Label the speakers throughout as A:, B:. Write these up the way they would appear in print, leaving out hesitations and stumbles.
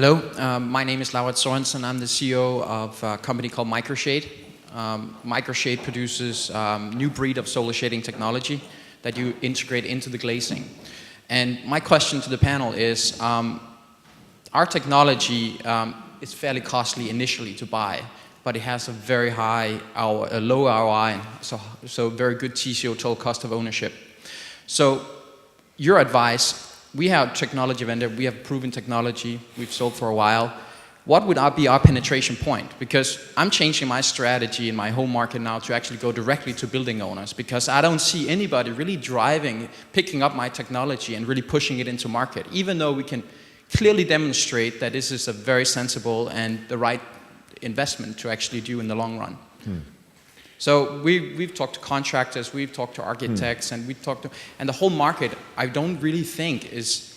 A: Hello, my name is Lauert Sorensen. I'm the CEO of a company called Microshade. Microshade produces new breed of solar shading technology that you integrate into the glazing. And my question to the panel is, our technology is fairly costly initially to buy, but it has a very high, low ROI, so very good TCO, total cost of ownership. So your advice, we have technology vendor, we have proven technology, we've sold for a while. What would be our penetration point? Because I'm changing my strategy in my home market now to actually go directly to building owners, because I don't see anybody really picking up my technology and really pushing it into market, even though we can clearly demonstrate that this is a very sensible and the right investment to actually do in the long run. So we've talked to contractors, we've talked to architects, and the whole market, I don't really think is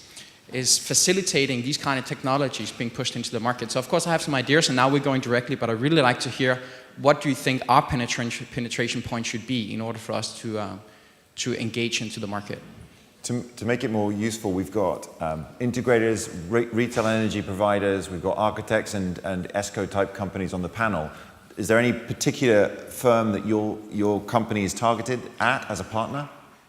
A: facilitating these kind of technologies being pushed into the market. So of course I have some ideas, and now we're going directly, but I'd really like to hear, what do you think our penetration point should be in order for us to engage into the market?
B: To make it more useful, we've got integrators, retail energy providers, we've got architects and ESCO type companies on the panel. Is there any particular firm that your company is targeted at as a partner?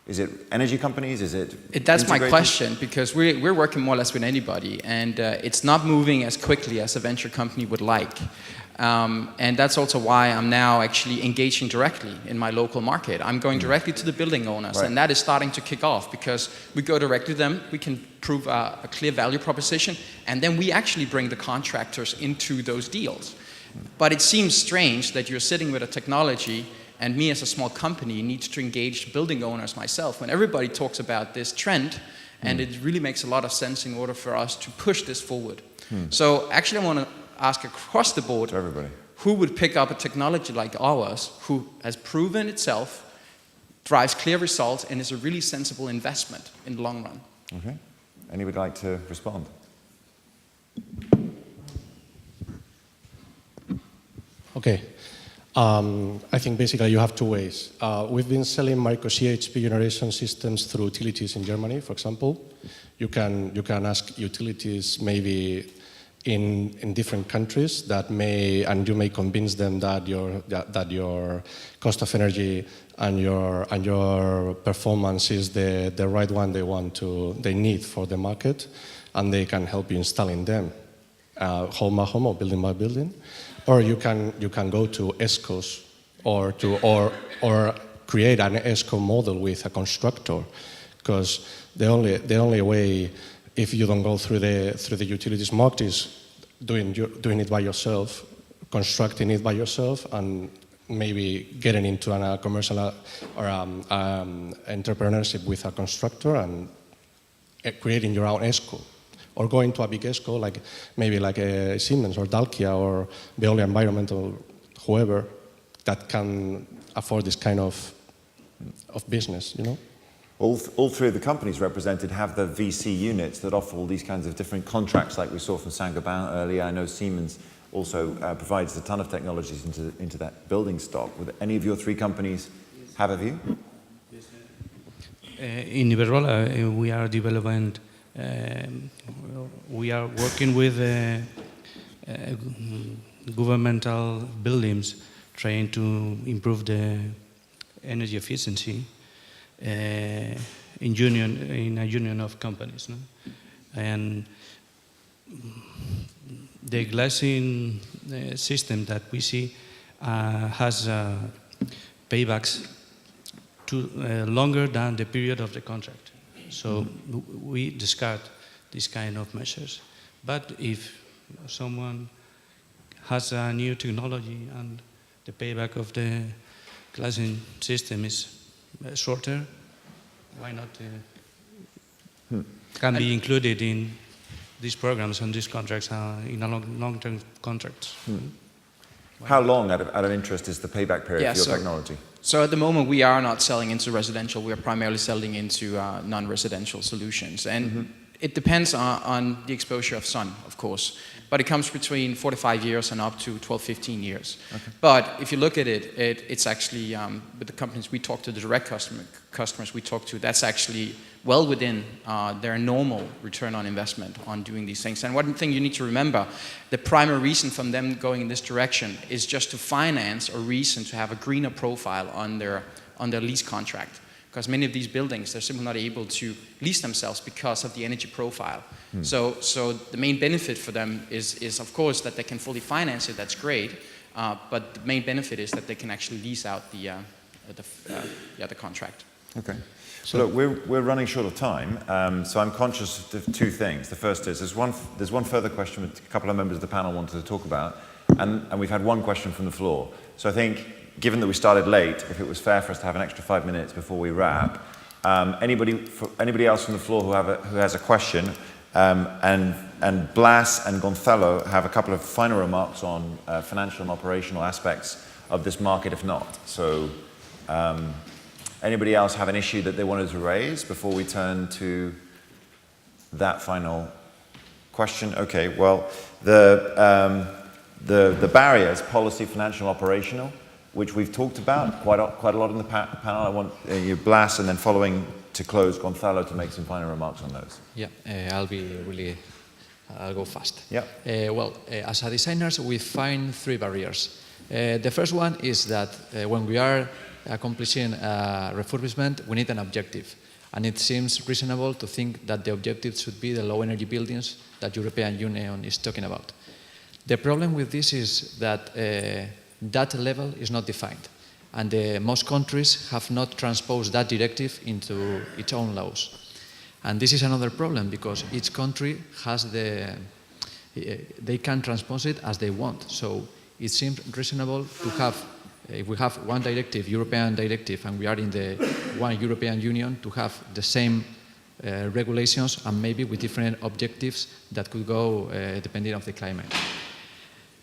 B: Is it energy companies? Is it
A: That's my question, because we're working more or less with anybody, and it's not moving as quickly as a venture company would like. And that's also why I'm now actually engaging directly in my local market. I'm going directly to the building owners, and that is starting to kick off, because we go directly to them, we can prove a clear value proposition, and then we actually bring the contractors into those deals. But it seems strange that you're sitting with a technology, and me as a small company needs to engage building owners myself, when everybody talks about this trend, and it really makes a lot of sense in order for us to push this forward. So actually I want to ask across the board,
B: to everybody,
A: who would pick up a technology like ours, who has proven itself, drives clear results, and is a really sensible investment in the long run?
B: Okay. Anybody like to respond?
C: Okay. I think basically you have two ways. We've been selling micro CHP generation systems through utilities in Germany, for example. You can ask utilities maybe in different countries and you may convince them that your cost of energy and your performance is the right one they need for the market, and they can help you installing them, home by home or building by building. Or you can go to ESCOs or create an ESCO model with a constructor, because the only way, if you don't go through the utilities market, is doing it by yourself, constructing it by yourself, and maybe getting into a commercial or entrepreneurship with a constructor and creating your own ESCO. Or going to a big ESCO, like maybe like a Siemens or Dalkia or Veolia Environmental, whoever, that can afford this kind of business, you know?
B: All three of the companies represented have the VC units that offer all these kinds of different contracts, like we saw from Saint-Gobain earlier. I know Siemens also provides a ton of technologies into that building stock. Would any of your three companies have a view?
D: In Iberdrola, we are developing. We are working with governmental buildings, trying to improve the energy efficiency in a union of companies. No? And the glazing system that we see has paybacks longer than the period of the contract. So we discard these kind of measures. But if someone has a new technology and the payback of the glazing system is shorter, why not can be included in these programs and these contracts in a long-term contracts.
B: How long, out of interest, is the payback period for your technology?
A: So at the moment, we are not selling into residential. We are primarily selling into non-residential solutions. And It depends on the exposure of sun, of course, but it comes between 4 to 5 years and up to 12, 15 years. Okay. But if you look at it, it's actually, with the companies we talk to, the direct customers we talk to, that's actually well within their normal return on investment on doing these things. And one thing you need to remember, the primary reason from them going in this direction is just to finance a reason to have a greener profile on their lease contract. Because many of these buildings, they're simply not able to lease themselves because of the energy profile. So the main benefit for them is of course that they can fully finance it. That's great, but the main benefit is that they can actually lease out the contract.
B: Okay. So look, we're running short of time, so I'm conscious of two things. The first is there's one further question that a couple of members of the panel wanted to talk about, and we've had one question from the floor. So I think, given that we started late, if it was fair for us to have an extra 5 minutes before we wrap, anybody else from the floor who has a question, and Blas and Gonzalo have a couple of final remarks on financial and operational aspects of this market, if not. So anybody else have an issue that they wanted to raise before we turn to that final question? Okay, well, the barriers, policy, financial, operational, which we've talked about quite a lot in the panel. I want you, Blas, and then following to close, Gonzalo, to make some final remarks on those.
E: Yeah, I'll go fast.
B: Yeah.
E: As a designers, we find 3 barriers. The first one is that when we are accomplishing refurbishment, we need an objective. And it seems reasonable to think that the objective should be the low energy buildings that European Union is talking about. The problem with this is that that level is not defined, and most countries have not transposed that directive into its own laws. And this is another problem because each country has they can transpose it as they want. So it seems reasonable to have, if we have one directive, European directive, and we are in the one European Union, to have the same regulations and maybe with different objectives that could go depending on the climate.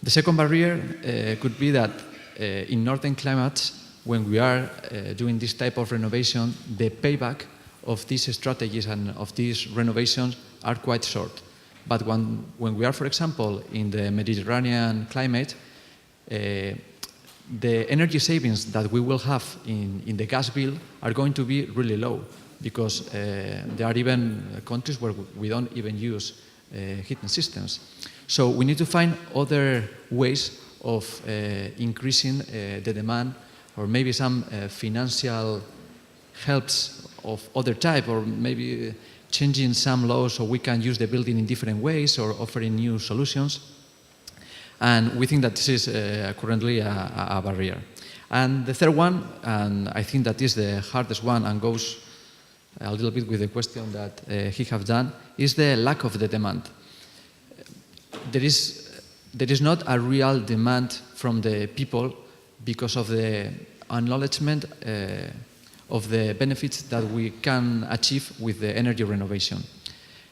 E: The second barrier could be that in northern climates, when we are doing this type of renovation, the payback of these strategies and of these renovations are quite short. But when we are, for example, in the Mediterranean climate, the energy savings that we will have in the gas bill are going to be really low, because there are even countries where we don't even use heating systems. So we need to find other ways of increasing the demand, or maybe some financial helps of other type, or maybe changing some laws so we can use the building in different ways, or offering new solutions. And we think that this is currently a barrier. And the third one, and I think that is the hardest one and goes a little bit with the question that he have done, is the lack of the demand. There is not a real demand from the people because of the acknowledgement of the benefits that we can achieve with the energy renovation.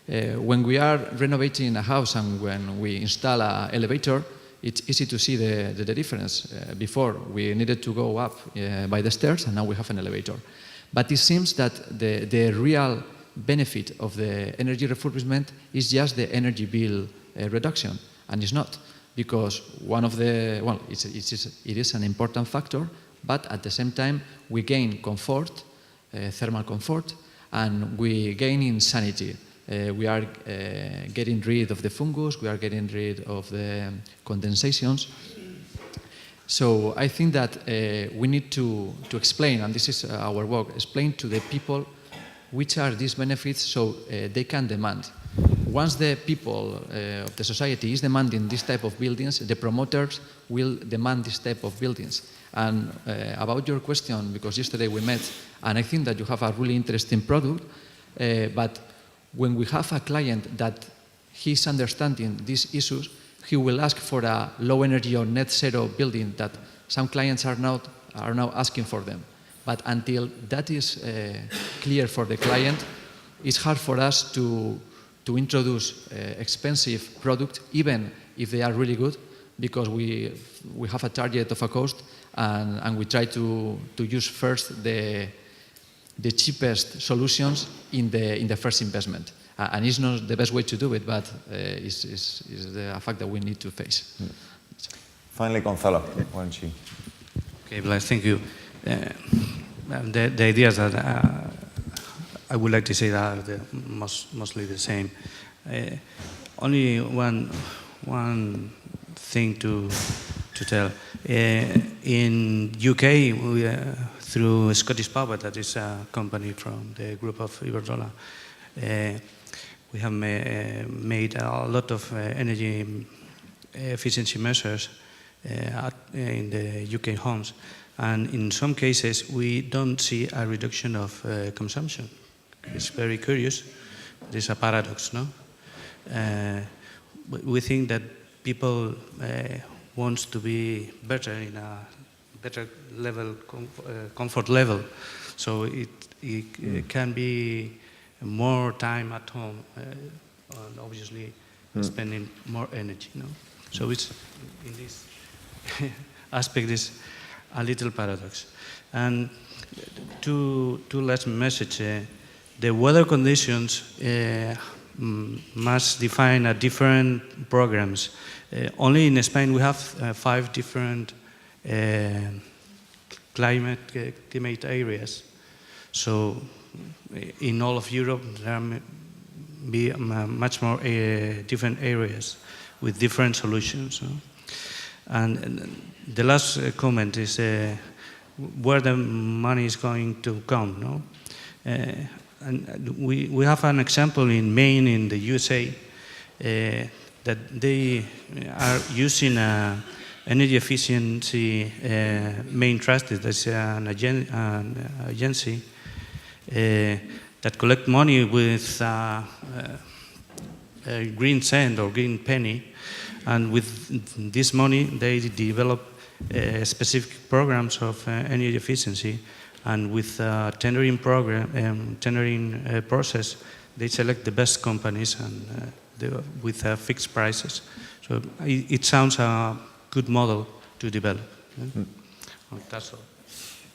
E: When we are renovating a house and when we install an elevator, it's easy to see the difference. Before, we needed to go up by the stairs, and now we have an elevator. But it seems that the real benefit of the energy refurbishment is just the energy bill reduction, and it's not, because one of the, well, it is an important factor, but at the same time we gain comfort, thermal comfort, and we gain in sanity. We are getting rid of the fungus, we are getting rid of the condensations. So I think that we need to explain, and this is our work, explain to the people which are these benefits so they can demand. Once the people of the society is demanding this type of buildings, the promoters will demand this type of buildings. And about your question, because yesterday we met, and I think that you have a really interesting product, but when we have a client that he's understanding these issues, he will ask for a low energy or net zero building that some clients are now asking for them. But until that is clear for the client, it's hard for us to introduce expensive product, even if they are really good, because we have a target of a cost, and we try to use first the cheapest solutions in the first investment. And it's not the best way to do it, but it's a fact that we need to face.
B: Finally, Gonzalo, why don't you?
D: Okay, Blas, thank you. The ideas that I would like to say that are mostly the same. Only one thing to tell. In UK, we, through Scottish Power, that is a company from the group of Iberdrola, we have made a lot of energy efficiency measures in the UK homes. And in some cases, we don't see a reduction of consumption. It's very curious. There's a paradox, no? We think that people want to be better in a better level, comfort level. So it can be more time at home, and obviously spending more energy. No? So it's in this aspect is a little paradox. And two last messages. The weather conditions must define a different programs. Only in Spain we have 5 different climate areas. So in all of Europe there may be much more different areas with different solutions. No? And the last comment is where the money is going to come. No? And we have an example in Maine in the USA that they are using energy efficiency Maine Trusted, that's an agency that collect money with a green cent or green penny, and with this money they develop specific programs of energy efficiency. And with tendering process, they select the best companies and with fixed prices. So it sounds a good model to develop. Yeah? That's all.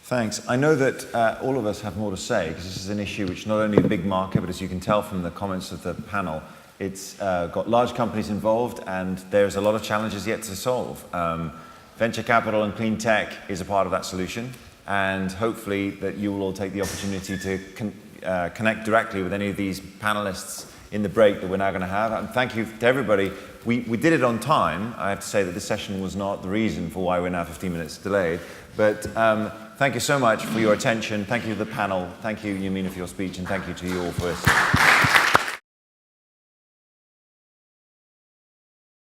B: Thanks. I know that all of us have more to say, because this is an issue which not only a big market, but as you can tell from the comments of the panel, it's got large companies involved and there's a lot of challenges yet to solve. Venture capital and clean tech is a part of that solution. And hopefully that you will all take the opportunity to connect directly with any of these panelists in the break that we're now going to have. And thank you to everybody. We did it on time. I have to say that this session was not the reason for why we're now 15 minutes delayed. But thank you so much for your attention. Thank you to the panel. Thank you, Yamina, for your speech. And thank you to you all for this.